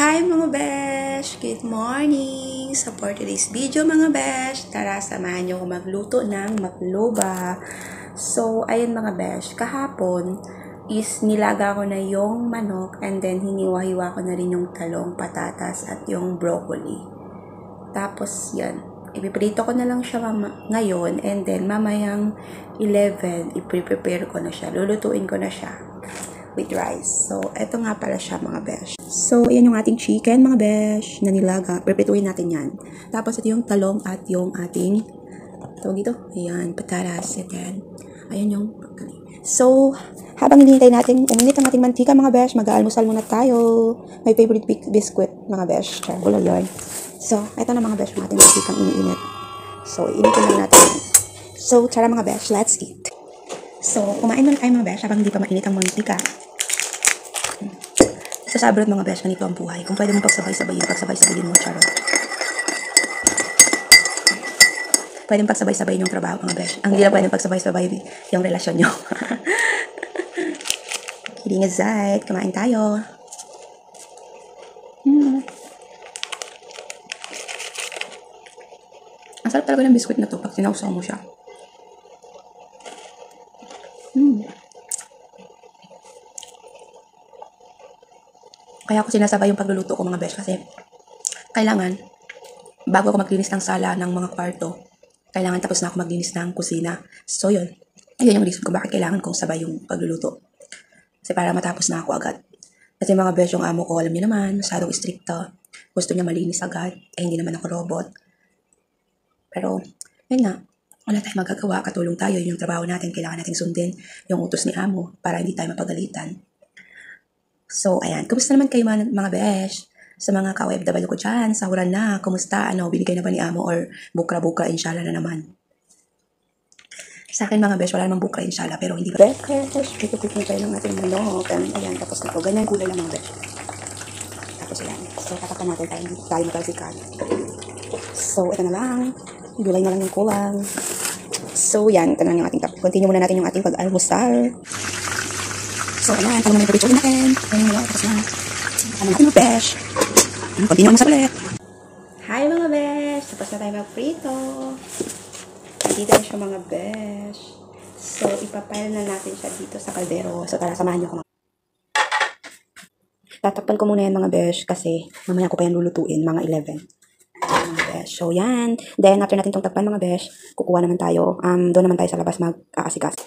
Hi mga besh! Good morning! So for today's video mga besh, tara samahan nyo magluto ng makloba. So ayun mga besh, kahapon is nilaga ko na yung manok and then hiniwa-hiwa ko na rin yung talong, patatas at yung broccoli. Tapos yan, ipiprito ko na lang siya ngayon and then mamayang 11, iprepare ko na siya, lulutuin ko na siya with rice. So, eto nga pala siya mga besh. So, ayan yung ating chicken mga besh na nilaga. Prepituin natin yan. Tapos, ito yung talong at yung ating tawag dito. Ayan, patatas. Ayan yung so, habang hinihintay natin uminit ang ating mantika mga besh, mag-aalmusal muna tayo. My favorite biscuit mga besh. Charbulo yun. So, eto na mga besh, yung ating mantikang iniinit. So, initin lang natin. So, tara mga besh, let's eat. So, kumain muna tayo mga besh habang hindi pa mainit ang mantika. Sa abroad mga besh, ganito ang buhay. Kung pwede mo pagsabay-sabayin mo, charot. Pwede pagsabay-sabayin yung trabaho mga besh. Ang hindi lang pwede pagsabay-sabay yung relasyon nyo. Kidding aside, kumain tayo. Ang sarap talaga ng biskuit na to pag sinausaw mo siya. Kaya ako sinasabay yung pagluluto ko mga besh kasi kailangan, bago ako maglinis ng sala ng mga kwarto, kailangan tapos na ako maglinis ng kusina. So yun, ayun yung reason ko bakit kailangan kong sabay yung pagluluto. Kasi para matapos na ako agad. Kasi mga besh, yung amo ko, alam niyo naman, masyadong stricto. Gusto niya malinis agad, hindi naman ako robot. Pero, yun nga, wala tayong magagawa, katulong tayo, yung trabaho natin, kailangan nating sundin yung utos ni amo para hindi tayo mapagalitan. So, ayan. Kumusta naman kayo mga besh? Sa mga ka-OFW ko dyan, sahuran na. Kumusta? Binigay na ba ni amo or bukra-bukra, inshallah na naman. Sa akin mga besh, wala namang bukra, inshallah. Pero hindi ba? Besh, pipipin tayo ng ating manok. Ayan, tapos na po. Ganyan kulay lang mga besh. Tapos yan. So, tatapan natin tayo matalsikan. So, ito na lang. Gulay na lang yung kulang. So, yan. Ito na lang yung ating tapos. Continue muna natin yung ating pag-almusal. So, ayan, tama mo na yung pipituin natin. Ayan yung tapos na. Ano natin mga besh. Continue ang masal ulit. Hi mga besh! Tapos na tayo mag-prito. Dito na siya mga besh. So, ipapile na natin siya dito sa kaldero. So, tara, samahan niyo ako. Tatakpan ko muna yan mga besh kasi mamaya ko pa yan lulutuin, mga 11. Mga besh. So, yan. Then, after natin itong takpan mga besh, kukuha naman tayo. Doon naman tayo sa labas mag-aasikas.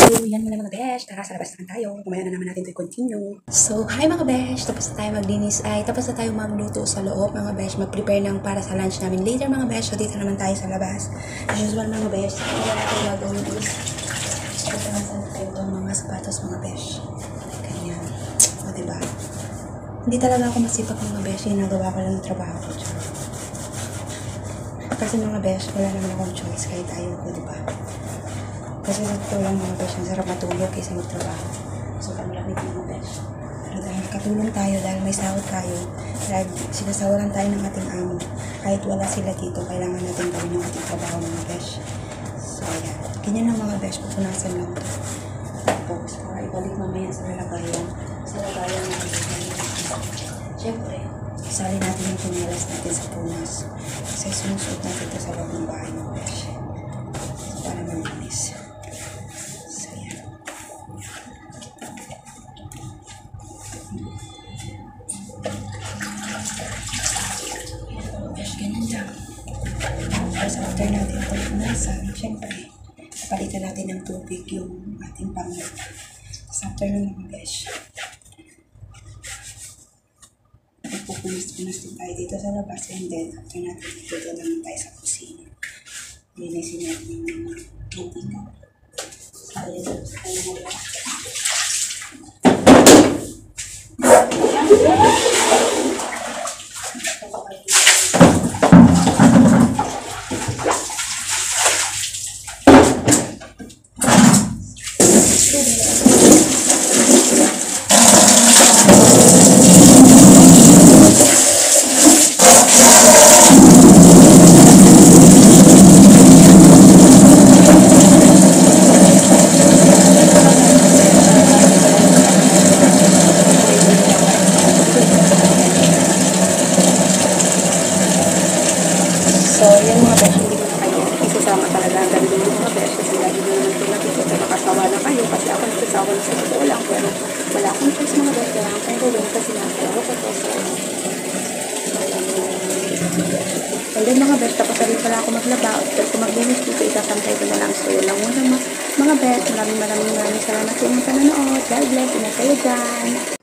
So, yan muna mga besh. Tara, sa labas naman tayo. Kumaya na naman natin ito i-continue. So, hi mga besh. Tapos na tayo maglinis. Tapos na tayo magluto sa loob mga besh. Mag-prepare ng para sa lunch namin later mga besh. So, dito naman tayo sa labas. As usual mga besh. Kaya natin gagawin is pagkakansan tayo itong mga sapatos mga besh. Ganyan. O, diba? Hindi talaga ako masipag mga besh. Ginagawa ko lang ng trabaho ko. Kasi mga besh, wala naman akong choice kahit ayaw ko, diba? Kasi ito lang mga besh, ang sarap matulog kaysa magtrabaho. So, kami lang ito mga besh. Pero dahil katulong tayo, dahil may sahod tayo, dahil sinasawalan tayo ng ating amo, kahit wala sila dito, kailangan natin gawin yung ating trabaho mga besh. So, ayan. Ganyan lang mga besh, pupunasan lang ito. Tapos, para ibalik mamaya sa lagayan. Sa lagayan natin. Siyempre, isali natin yung chinelas natin sa punas. Kasi sinusuot natin ito sa loob ng bahay mga besh. So, para malinis. Tapos after natin itong punasan, syempre, palitan natin ng tubig yung ating pangit. Tapos after ng mga besh, pupunas din tayo dito sa labas and then after natin dito naman tayo sa kusina. Linisin natin yung mga tubig. Sabi dito tayo na labas. So, yun mga besh, hindi ko na kayo isasama talaga ang ganda yung mga besh kasi lagi nyo naman ito nakikita nakasawa na kayo kasi ako nagsasawa na sa totoo lang pero wala akong choice mga besh kaya ang kong gawin kasi nakasawa ko to so and then mga besh tapos na rin pala ako maglaba at kung maglinis dito itatantay ko na lang so yun lang muna mga besh maraming salamat sa inyong panonood. God bless, ingat kayo dyan.